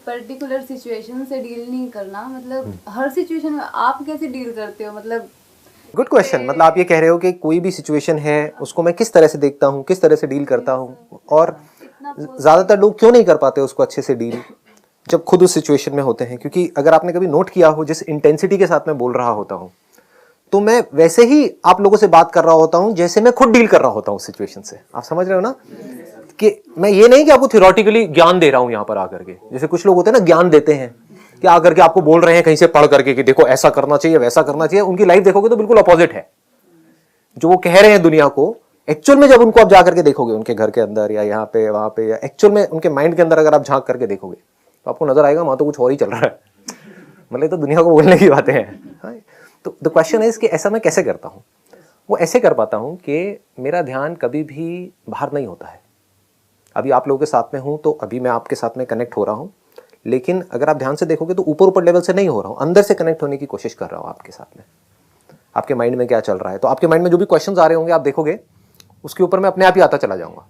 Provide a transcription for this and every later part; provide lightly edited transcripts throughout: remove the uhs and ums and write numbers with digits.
Particular situation से deal नहीं करना, मतलब हर सिचुएशन में आप कैसे डील करते हो? मतलब गुड क्वेश्चन। मतलब आप ये कह रहे हो कि कोई भी सिचुएशन है उसको मैं किस तरह से देखता हूँ, किस तरह से डील करता हूँ, और ज़्यादातर लोग क्यों नहीं कर पाते उसको अच्छे से डील जब खुद उस सिचुएशन में होते हैं। क्योंकि अगर आपने कभी नोट किया हो, जिस इंटेंसिटी के साथ मैं बोल रहा होता हूँ तो मैं वैसे ही आप लोगों से बात कर रहा होता हूँ जैसे मैं खुद डील कर रहा होता हूँ सिचुएशन से। आप समझ रहे हो ना कि मैं ये नहीं कि आपको थियोरेटिकली ज्ञान दे रहा हूँ यहाँ पर आकर के, जैसे कुछ लोग होते हैं ना ज्ञान देते हैं कि आकर के आपको बोल रहे हैं कहीं से पढ़ करके कि देखो ऐसा करना चाहिए वैसा करना चाहिए। उनकी लाइफ देखोगे तो बिल्कुल अपोजिट है जो वो कह रहे हैं दुनिया को। एक्चुअल में जब उनको आप जाकर के देखोगे उनके घर के अंदर या यहाँ पे वहां पे, या एक्चुअल में उनके माइंड के अंदर अगर आप झांक करके देखोगे तो आपको नजर आएगा वहां तो कुछ और ही चल रहा है। मतलब तो दुनिया को बोलने की बातें हैं। तो द क्वेश्चन इज कि ऐसा मैं कैसे करता हूँ? वो ऐसे कर पाता हूँ कि मेरा ध्यान कभी भी बाहर नहीं होता है। अभी आप लोगों के साथ में हूँ तो अभी मैं आपके साथ में कनेक्ट हो रहा हूँ, लेकिन अगर आप ध्यान से देखोगे तो ऊपर ऊपर लेवल से नहीं हो रहा हूँ, अंदर से कनेक्ट होने की कोशिश कर रहा हूँ आपके साथ में। आपके माइंड में क्या चल रहा है, तो आपके माइंड में जो भी क्वेश्चंस आ रहे होंगे आप देखोगे उसके ऊपर मैं अपने आप ही आता चला जाऊंगा।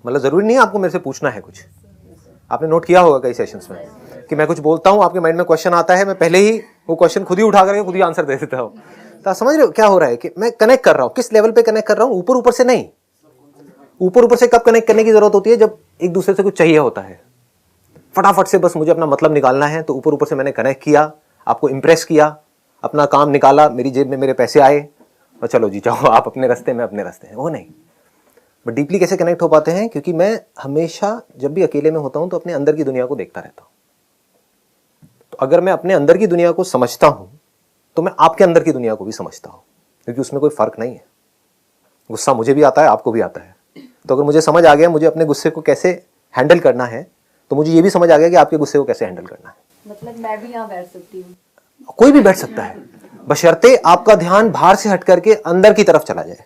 मतलब जरूरी नहीं है आपको मेरे से पूछना है कुछ। आपने नोट किया होगा कई सेशंस में कि मैं कुछ बोलता हूं, आपके माइंड में क्वेश्चन आता है, मैं पहले ही वो क्वेश्चन खुद ही उठा करके खुद ही आंसर दे देता हूं। तो आप समझ रहे हो क्या हो रहा है कि मैं कनेक्ट कर रहा हूं, किस लेवल पे कनेक्ट कर रहा हूं, ऊपर ऊपर से नहीं। ऊपर ऊपर से कब कनेक्ट करने की जरूरत होती है? जब एक दूसरे से कुछ चाहिए होता है, फटाफट से बस मुझे अपना मतलब निकालना है, तो ऊपर ऊपर से मैंने कनेक्ट किया, आपको इंप्रेस किया, अपना काम निकाला, मेरी जेब में मेरे पैसे आए और चलो जी जाओ आप अपने रास्ते में अपने रास्ते हैं। वो नहीं। बट डीपली कैसे कनेक्ट हो पाते हैं? क्योंकि मैं हमेशा जब भी अकेले में होता हूं तो अपने अंदर की दुनिया को देखता रहता हूं। तो अगर मैं अपने अंदर की दुनिया को समझता हूं तो मैं आपके अंदर की दुनिया को भी समझता हूं, क्योंकि उसमें कोई फर्क नहीं है। गुस्सा मुझे भी आता है, आपको भी आता है। तो अगर मुझे समझ आ गया मुझे अपने गुस्से को कैसे हैंडल करना है, तो मुझे ये भी समझ आ गया कि आपके गुस्से को कैसे हैंडल करना है। मतलब मैं भी यहाँ बैठ सकती हूँ, कोई भी बैठ सकता है, बशर्ते आपका ध्यान बाहर से हट करके अंदर की तरफ चला जाए।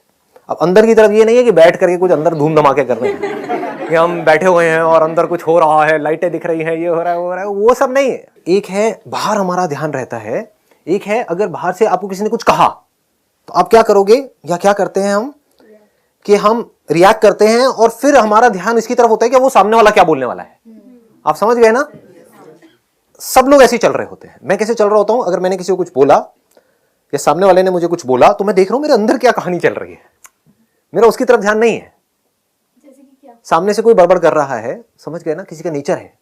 अब अंदर की तरफ ये नहीं है कि बैठ करके कुछ अंदर धूम धमाके कर रहे हैं कि हम बैठे हुए हैं और अंदर कुछ हो रहा है, लाइटें दिख रही हैं, ये हो रहा है वो हो रहा है, वो सब नहीं है। एक है बाहर हमारा ध्यान रहता है, एक है अगर बाहर से आपको किसी ने कुछ कहा तो आप क्या करोगे या क्या करते हैं हम कि हम रिएक्ट करते हैं और फिर हमारा ध्यान इसकी तरफ होता है कि वो सामने वाला क्या बोलने वाला है। आप समझ गए ना? सब लोग ऐसे ही चल रहे होते हैं। मैं कैसे चल रहा होता हूं? अगर मैंने किसी को कुछ बोला या सामने वाले ने मुझे कुछ बोला तो मैं देख रहा हूं मेरे अंदर क्या कहानी चल रही है, मेरा उसकी तरफ ध्यान नहीं है। जैसे कि क्या? सामने से कोई बड़बड़ कर रहा है, समझ गए ना, किसी का नेचर है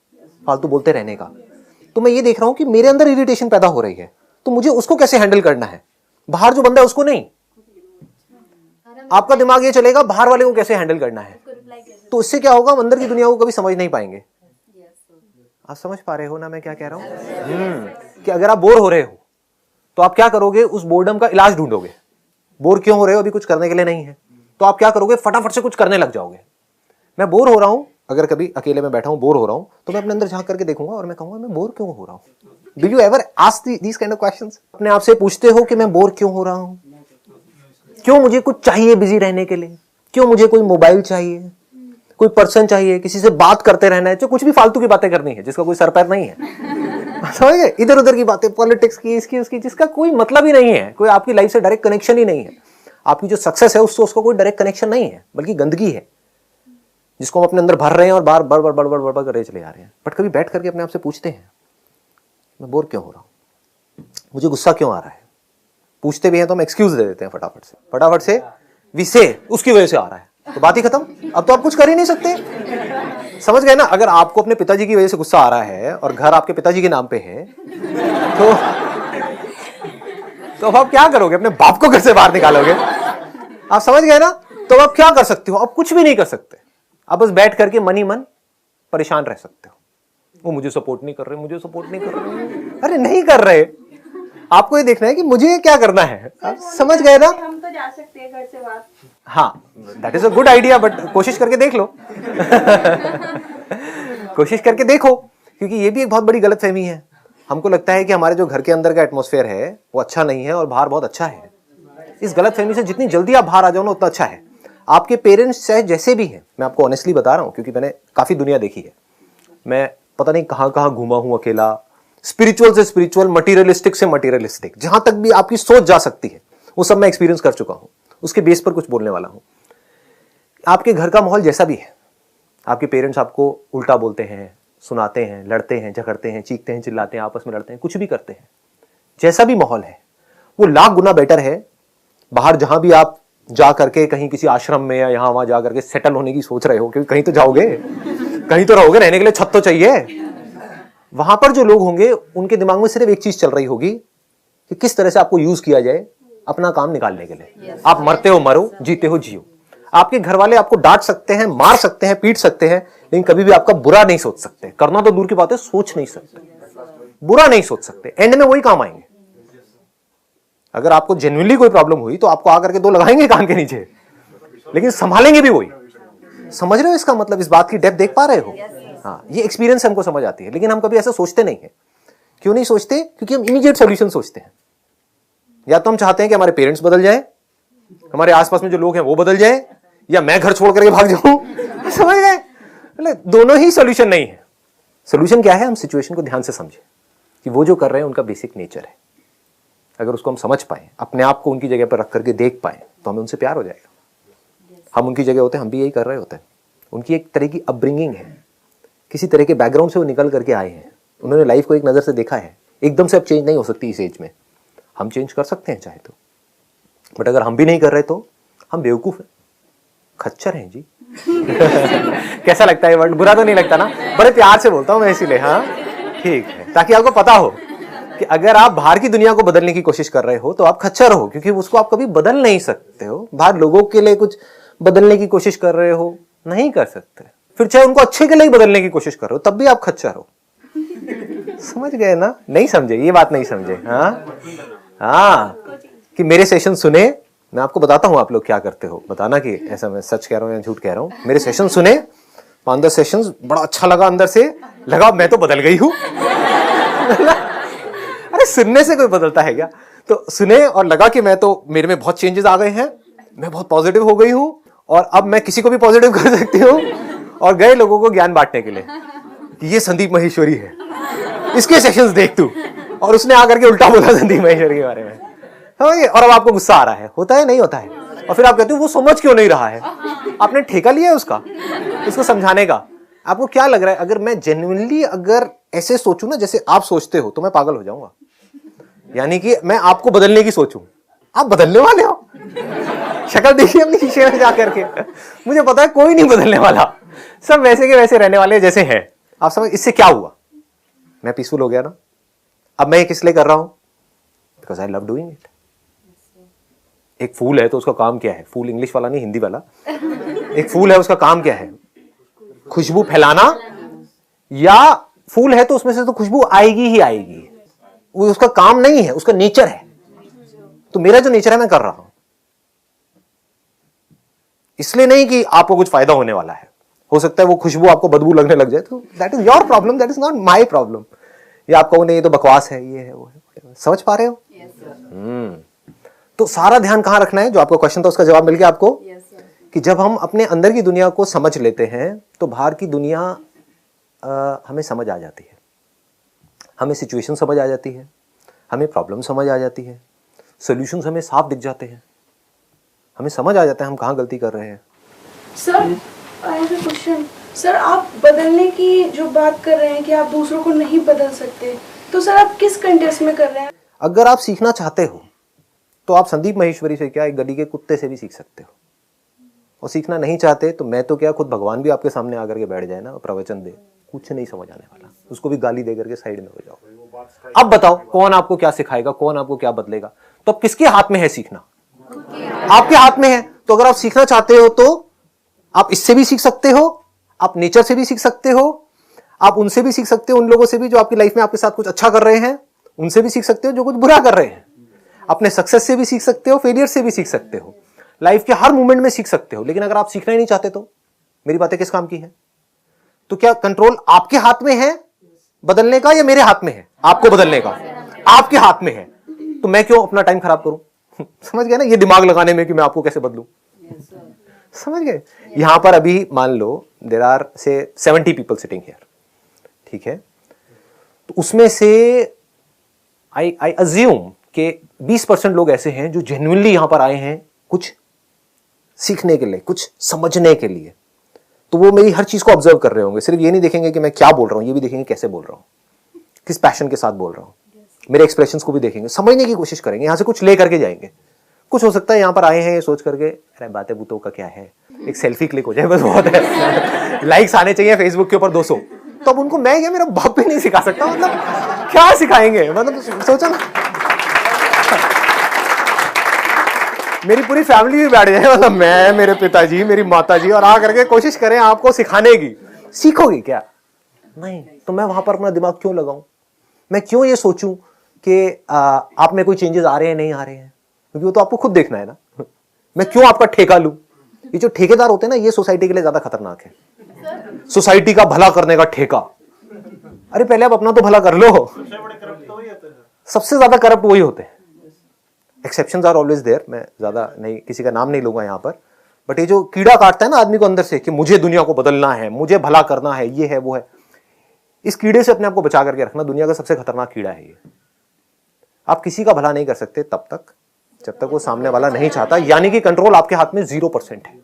फालतू बोलते रहने का, तो मैं ये देख रहा हूं कि मेरे अंदर इरिटेशन पैदा हो रही है, तो मुझे उसको कैसे हैंडल करना है। बाहर जो बंदा है उसको नहीं, आपका दिमाग ये चलेगा बाहर वाले को कैसे हैंडल करना है। तो इससे क्या होगा, हम अंदर की दुनिया को कभी समझ नहीं पाएंगे। आप समझ पा रहे हो ना मैं क्या कह रहा हूं? कि अगर आप बोर हो रहे हो तो आप क्या करोगे, उस बोर्डम का इलाज ढूंढोगे। बोर क्यों हो रहे हो? अभी कुछ करने के लिए नहीं है, तो आप क्या करोगे, फटाफट से कुछ करने लग जाओगे। मैं बोर हो रहा हूं, अगर कभी अकेले में बैठा हूं बोर हो रहा हूं तो मैं अपने अंदर झांक करके देखूंगा और मैं कहूंगा मैं बोर क्यों हो रहा हूं। Do you ever ask these kind of questions? अपने आप से पूछते हो कि मैं बोर क्यों हो रहा हूं, क्यों मुझे कुछ चाहिए बिजी रहने के लिए, क्यों मुझे कोई मोबाइल चाहिए, कोई पर्सन चाहिए, किसी से बात करते रहना है, जो कुछ भी फालतू की बातें करनी है जिसका कोई सर पैर नहीं है। समझ गए? इधर उधर की बातें, पॉलिटिक्स की, इसकी उसकी, जिसका कोई मतलब ही नहीं है, कोई आपकी लाइफ से डायरेक्ट कनेक्शन ही नहीं है। आपकी जो सक्सेस है उससे उसका कोई डायरेक्ट कनेक्शन नहीं है, बल्कि गंदगी है जिसको हम अपने अंदर भर रहे हैं और बार बार बार बार बार करते चले जा रहे हैं। बट कभी बैठ करके अपने आप से पूछते हैं मैं बोर क्यों हो रहा हूं, मुझे गुस्सा क्यों आ रहा है। पूछते भी हैं तो हम एक्सक्यूज दे देते हैं फटाफट से विसे उसकी वजह से आ रहा है, तो बात ही खत्म। अब तो आप कुछ कर ही नहीं सकते। समझ गए ना? अगर आपको अपने पिताजी की वजह से गुस्सा आ रहा है और घर आपके पिताजी के नाम पे है तो अब आप क्या करोगे, अपने बाप को घर से बाहर निकालोगे। आप समझ गए ना? तो आप क्या कर सकते हो? आप कुछ भी नहीं कर सकते। आप बस बैठ करके मन ही मन परेशान रह सकते हो। वो मुझे सपोर्ट नहीं कर रहे, मुझे सपोर्ट नहीं कर रहे। अरे नहीं कर रहे, आपको ये देखना है कि मुझे क्या करना है। आप समझ गए ना? हम तो जा सकते हैं घर से बाहर। हाँ, that is a good idea, but कोशिश करके देख लो। कोशिश करके देखो, क्योंकि ये भी एक बहुत बड़ी गलतफहमी है। हमको लगता है कि हमारे जो घर के अंदर का एटमॉस्फेयर है वो अच्छा नहीं है और बाहर बहुत अच्छा है। इस गलतफहमी से जितनी जल्दी आप बाहर आ जाओ ना उतना अच्छा है। आपके पेरेंट्स चाहे जैसे भी हैं, मैं आपको ऑनेस्टली बता रहा हूं क्योंकि मैंने काफी दुनिया देखी है। मैं पता नहीं कहां कहां घूमा हूं अकेला, स्पिरिचुअल से स्पिरिचुअल, मटीरियलिस्टिक से मटीरियलिस्टिक, जहां तक भी आपकी सोच जा सकती है वो सब मैं एक्सपीरियंस कर चुका हूं। उसके बेस पर कुछ बोलने वाला हूं। आपके घर का माहौल जैसा भी है, आपके पेरेंट्स आपको उल्टा बोलते हैं, सुनाते हैं, लड़ते हैं, झगड़ते हैं, चीखते हैं, चिल्लाते हैं, आपस में लड़ते हैं, कुछ भी करते हैं, जैसा भी माहौल है वो लाख गुना बेटर है बाहर जहां भी आप जा करके कहीं किसी आश्रम में या यहां वहां जा करके सेटल होने की सोच रहे हो, क्योंकि कहीं तो जाओगे, कहीं तो रहोगे, रहने के लिए छत तो चाहिए। वहां पर जो लोग होंगे उनके दिमाग में सिर्फ एक चीज चल रही होगी कि किस तरह से आपको यूज किया जाए अपना काम निकालने के लिए। आप मरते हो मरो, जीते हो जियो। आपके घर वाले आपको डांट सकते हैं, मार सकते हैं, पीट सकते हैं, लेकिन कभी भी आपका बुरा नहीं सोच सकते। करना तो दूर की बात है, सोच नहीं सकते, बुरा नहीं सोच सकते। एंड में वही काम आएंगे। अगर आपको जेन्युइनली कोई प्रॉब्लम हुई तो आपको आकर के दो लगाएंगे कान के नीचे, लेकिन संभालेंगे भी वही। समझ रहे हो इसका मतलब? इस बात की डेप्थ देख पा रहे हो? हाँ, ये एक्सपीरियंस हमको समझ आती है, लेकिन हम कभी ऐसा सोचते नहीं है। क्यों नहीं सोचते? क्योंकि हम इमीडिएट सॉल्यूशन सोचते हैं। या तो हम चाहते हैं कि हमारे पेरेंट्स बदल जाए, हमारे आसपास में जो लोग हैं वो बदल जाए, या मैं घर छोड़ करके भाग जाऊं। समझ गए? दोनों ही सॉल्यूशन नहीं है। सॉल्यूशन क्या है? हम सिचुएशन को ध्यान से समझें कि वो जो कर रहे हैं उनका बेसिक नेचर है। अगर उसको हम समझ पाए, अपने आप को उनकी जगह पर रख करके देख पाए, तो हमें उनसे प्यार हो जाएगा। हम उनकी जगह होते हैं, हम भी यही कर रहे होते हैं। उनकी एक तरह की अपब्रिंगिंग है, किसी तरह के बैकग्राउंड से वो निकल करके आए हैं, उन्होंने लाइफ को एक नजर से देखा है। एकदम से अब चेंज नहीं हो सकती इस एज में। हम चेंज कर सकते हैं चाहे तो, बट अगर हम भी नहीं कर रहे तो हम बेवकूफ हैं, खच्चर हैं जी। कैसा लगता है वर्ड? बुरा तो नहीं लगता ना? बड़े प्यार से बोलता हूं मैं इसीलिए। हाँ ठीक है, ताकि आपको पता हो कि अगर आप बाहर की दुनिया को बदलने की कोशिश कर रहे हो तो आप खच्चर हो, क्योंकि उसको आप कभी बदल नहीं सकते हो। बाहर लोगों के लिए कुछ बदलने की कोशिश कर रहे हो, नहीं कर सकते। फिर चाहे उनको अच्छे के लिए बदलने की कोशिश कर रहे हो, तब भी आप खच्चर हो। समझ गए ना? नहीं समझे, ये बात नहीं समझे। हाँ, कि मेरे सेशन सुने, मैं आपको बताता हूं आप लोग क्या करते हो, बताना कि ऐसा मैं सच कह रहा हूं या झूठ कह रहा हूं। मेरे सेशन सुने, 5-10 सेशंस, बड़ा अच्छा लगा, अंदर से लगा मैं तो बदल गई हूं। अरे सुनने से कोई बदलता है क्या? तो सुने और लगा कि मैं तो, मेरे में बहुत चेंजेस आ गए हैं, मैं बहुत पॉजिटिव हो गई हूं और अब मैं किसी को भी पॉजिटिव कर सकती हूं। और गए लोगों को ज्ञान बांटने के लिए कि ये संदीप माहेश्वरी है, इसके सेशंस देख तू। और उसने आकर के उल्टा बोला संदीप माहेश्वरी के बारे में, समझिए? और अब आपको गुस्सा आ रहा है, होता है नहीं होता है? और फिर आप कहते हो वो समझ क्यों नहीं रहा है? आपने ठेका लिया है उसका, उसको समझाने का। आपको क्या लग रहा है, अगर मैं जेन्युइनली अगर ऐसे सोचूं ना जैसे आप सोचते हो, तो मैं पागल हो जाऊंगा। यानी कि मैं आपको बदलने की सोचूं, आप बदलने वाले हो। शक्ल देखिए अपनी शीशे में जाकर के, मुझे पता है कोई नहीं बदलने वाला, सब वैसे के वैसे रहने वाले जैसे हैं। आप समझ? इससे क्या हुआ? मैं पीसफुल हो गया ना। अब मैं ये किस लिए कर रहा हूं? Because I love doing it. एक फूल है तो उसका काम क्या है? फूल इंग्लिश वाला नहीं, हिंदी वाला। एक फूल है, उसका काम क्या है? खुशबू फैलाना। या फूल है तो उसमें से तो खुशबू आएगी ही आएगी, वो उसका काम नहीं है, उसका नेचर है। तो मेरा जो नेचर है मैं कर रहा हूं, इसलिए नहीं कि आपको कुछ फायदा होने वाला है। हो सकता है वो खुशबू आपको बदबू लगने लग जाए, तो that is your problem, that is not my problem. या आप कहो नहीं ये तो बकवास है, ये है वो है। समझ पा रहे हो? तो सारा ध्यान कहां रखना है? जो आपका क्वेश्चन था उसका जवाब मिल गया आपको। कि जब हम अपने अंदर की दुनिया को समझ लेते हैं तो बाहर की दुनिया हमें समझ आ जाती है, हमें सिचुएशन समझ आ जाती है, हमें प्रॉब्लम समझ आ जाती है, सॉल्यूशंस हमें साफ दिख जाते हैं, हमें समझ आ जाता है हम कहाँ गलती कर रहे हैं। Sir I have a question. Sir आप बदलने की जो बात कर रहे हैं कि आप दूसरों को नहीं बदल सकते, तो सर आप किस कंटेक्स्ट में कर रहे हैं? अगर आप सीखना चाहते हो तो आप संदीप माहेश्वरी से क्या, एक गली के कुत्ते से भी सीख सकते हो। और सीखना नहीं चाहते तो मैं तो क्या, खुद भगवान भी आपके सामने आकर के बैठ जाए ना, प्रवचन दे, कुछ नहीं समझ आने वाला, उसको भी गाली दे करके साइड में हो जाओ। अब बताओ कौन आपको क्या सिखाएगा, कौन आपको क्या बदलेगा? तो अब किसके हाथ में है सीखना? आपके हाथ में है। तो अगर आप सीखना चाहते हो तो आप इससे भी सीख सकते हो, आप नेचर से भी सीख सकते हो, आप उनसे भी सीख सकते हो, उन लोगों से भी जो आपकी लाइफ में आपके साथ कुछ अच्छा कर रहे हैं, उनसे भी सीख सकते हो जो कुछ बुरा कर रहे हैं। अपने सक्सेस से भी सीख सकते हो, फेलियर से भी सीख सकते हो, लाइफ के हर मोमेंट में सीख सकते हो। लेकिन अगर आप सीखना ही नहीं चाहते तो मेरी बातें किस काम की है? तो क्या कंट्रोल आपके हाथ में है बदलने का या मेरे हाथ में है आपको बदलने का? आपके हाथ में है। तो मैं क्यों अपना टाइम खराब करूं? समझ गए ना, ये दिमाग लगाने में कि मैं आपको कैसे बदलूं। समझ गए? यहां पर अभी मान लो देयर आर से 70 पीपल सिटिंग हियर, ठीक है? तो उसमें से आई अज्यूम कि 20% लोग ऐसे हैं जो जेन्युइनली यहां पर आए हैं कुछ सीखने के लिए, कुछ समझने के लिए। तो वो मेरी हर चीज को ऑब्जर्व कर रहे होंगे, सिर्फ ये नहीं देखेंगे कि मैं क्या बोल रहा हूँ, ये भी देखेंगे कैसे बोल रहा हूँ, किस पैशन के साथ बोल रहा हूँ, मेरे एक्सप्रेशंस को भी देखेंगे, समझने की कोशिश करेंगे, यहाँ से कुछ ले करके जाएंगे। कुछ हो सकता है यहाँ पर आए हैं ये सोच करके अरे बातें बूतों का क्या है, एक सेल्फी क्लिक हो जाए बस बहुत है, लाइक्स आने चाहिए फेसबुक के ऊपर 200, तो अब उनको मैं क्या मेरा बाप भी नहीं सिखा सकता, मतलब क्या सिखाएंगे, मतलब सोचो ना, मेरी पूरी फैमिली भी बैठ जाए, मतलब मैं, मेरे पिताजी, मेरी माताजी, और आ करके कोशिश करें आपको सिखाने की, सीखोगे क्या? नहीं। तो मैं वहां पर अपना दिमाग क्यों लगाऊं? मैं क्यों ये सोचूं कि आप में कोई चेंजेस आ रहे हैं नहीं आ रहे हैं, क्योंकि वो तो आपको खुद देखना है ना। मैं क्यों आपका ठेका लूं? ये जो ठेकेदार होते हैं ना, ये सोसाइटी के लिए ज्यादा खतरनाक है। सोसाइटी का भला करने का ठेका, अरे पहले आप अपना तो भला कर लो। सबसे ज्यादा करप्ट वही होते हैं। एक्सेप्शंस आर ऑलवेज देयर, मैं ज्यादा नहीं, किसी का नाम नहीं लूंगा यहां पर, बट ये जो कीड़ा काटता है ना आदमी को अंदर से कि मुझे दुनिया को बदलना है, मुझे भला करना है, ये है वो है, इस कीड़े से अपने आप को बचा करके रखना। दुनिया का सबसे खतरनाक कीड़ा है ये। आप किसी का भला नहीं कर सकते तब तक जब तक वो सामने वाला नहीं चाहता, यानी कि कंट्रोल आपके हाथ में 0% है।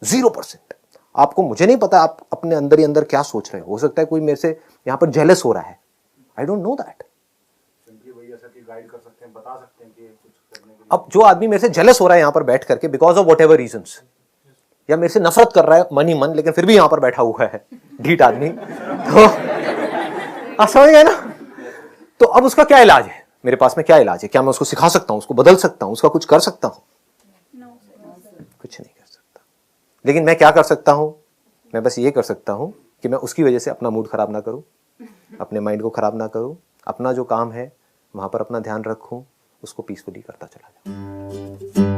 0%। आपको, मुझे नहीं पता आप अपने अंदर ही अंदर क्या सोच रहे हो सकता है कोई मेरे से यहां पर जेलस हो रहा है, आई डोंट नो दैट। अब जो आदमी मेरे से जेलस हो रहा है यहां पर बैठ करके because of what ever reasons, या मेरे से नफरत कर रहा है मन ही मन, लेकिन फिर भी यहां पर बैठा हुआ है ढीठ आदमी, तो आप समझ गए ना। तो अब उसका क्या इलाज है? मेरे पास में क्या इलाज है? क्या मैं उसको सिखा सकता हूं, उसको बदल सकता हूं, उसका कुछ कर सकता हूं? कुछ नहीं कर सकता। लेकिन मैं क्या कर सकता हूं? मैं बस ये कर सकता हूं कि मैं उसकी वजह से अपना मूड खराब ना करूं, अपने माइंड को खराब ना करूं, अपना जो काम है वहां पर अपना ध्यान रखूं, उसको पीसफुली करता चला जाऊं।